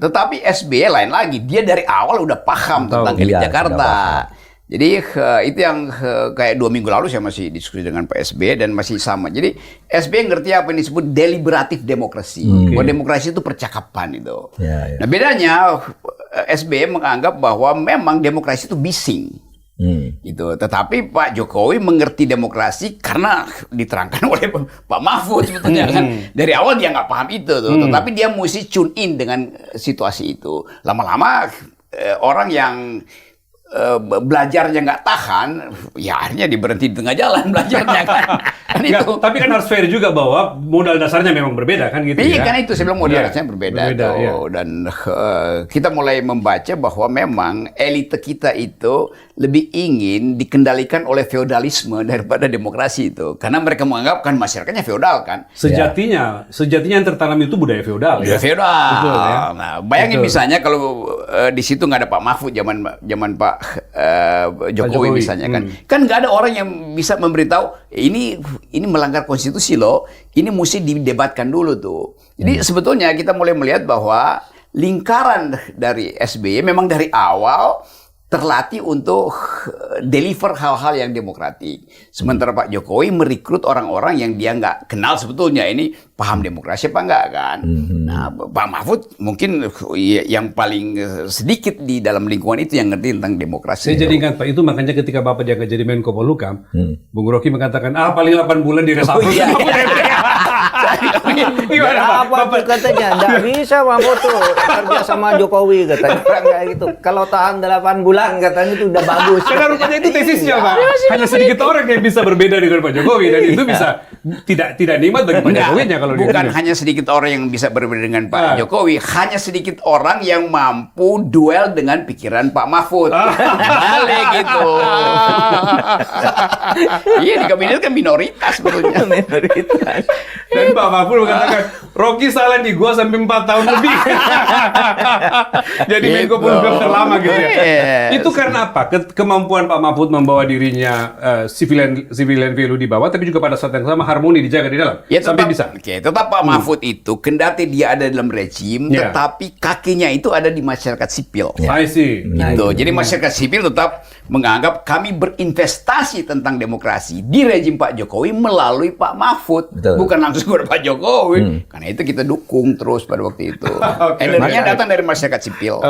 Tetapi SBY lain lagi, dia dari awal udah paham tentang elit Jakarta. Jadi itu yang kayak 2 minggu lalu saya masih diskusi dengan Pak SBY dan masih sama. Jadi SBY ngerti apa yang disebut deliberatif demokrasi. Bahwa demokrasi itu percakapan itu. Nah bedanya SBY menganggap bahwa memang demokrasi itu bising. Gitu. Tetapi Pak Jokowi mengerti demokrasi karena diterangkan oleh Pak Mahfud sebetulnya kan. Dari awal dia nggak paham itu tuh. Tetapi dia mesti tune in dengan situasi itu. Lama-lama orang yang belajarnya nggak tahan, ya akhirnya diberhenti di tengah jalan belajarnya kan. Itu. Tapi kan harus fair juga bahwa modal dasarnya memang berbeda kan gitu. Iya ya? kan itu saya bilang modal dasarnya berbeda tuh. Ya. Dan kita mulai membaca bahwa memang elite kita itu lebih ingin dikendalikan oleh feodalisme daripada demokrasi itu. Karena mereka menganggap kan masyarakatnya feodal kan. Sejatinya yang tertanam itu budaya feodal. Ya feodal. Betul, ya? Nah, bayangin misalnya kalau di situ nggak ada Pak Mahfud zaman Pak Jokowi misalnya kan nggak ada orang yang bisa memberitahu ini melanggar konstitusi loh, ini mesti didebatkan dulu tuh. Jadi sebetulnya kita mulai melihat bahwa lingkaran dari SBY memang dari awal terlatih untuk deliver hal-hal yang demokratik. Sementara Pak Jokowi merekrut orang-orang yang dia nggak kenal sebetulnya ini paham demokrasi apa enggak kan. Nah, Pak Mahfud mungkin yang paling sedikit di dalam lingkungan itu yang ngerti tentang demokrasi. Saya jadi ingat Pak, itu makanya ketika Bapak diangkat jadi Menko Polhukam, Bung Rocky mengatakan, paling 8 bulan di reshuffle. Gimana Pak? Katanya, nggak bisa Mahfud tuh kerja sama Jokowi katanya. Kayak gitu. Kalau tahan 8 bulan katanya itu udah bagus. Karena rupanya itu tesisnya Pak. Hanya sedikit orang yang bisa berbeda dengan Pak Jokowi dan itu bisa tidak nikmat bagi Pak Jokowinya kalau bukan hanya sedikit orang yang bisa berbeda dengan Pak Jokowi, hanya sedikit orang yang mampu duel dengan pikiran Pak Mahfud. Balik gitu. Iya di kabinet kan minoritas sebetulnya. Minoritas. Dan Pak Mahfud mengatakan, Rocky salah nih, gua sampai 4 tahun lebih. Jadi Menko Polhukam terlama gitu ya. Itu karena apa? Kemampuan Pak Mahfud membawa dirinya civilian value di bawah, tapi juga pada saat yang sama harmoni dijaga di dalam. Ya, sampai tetap, bisa. Tetap Pak Mahfud itu, kendati dia ada dalam rejim, tetapi kakinya itu ada di masyarakat sipil. I see. Gitu. Jadi masyarakat sipil tetap menganggap kami berinvestasi tentang demokrasi di rejim Pak Jokowi melalui Pak Mahfud. Bukan langsung kepada Pak Jokowi. Karena itu kita dukung terus pada waktu itu. Energinya datang dari masyarakat sipil.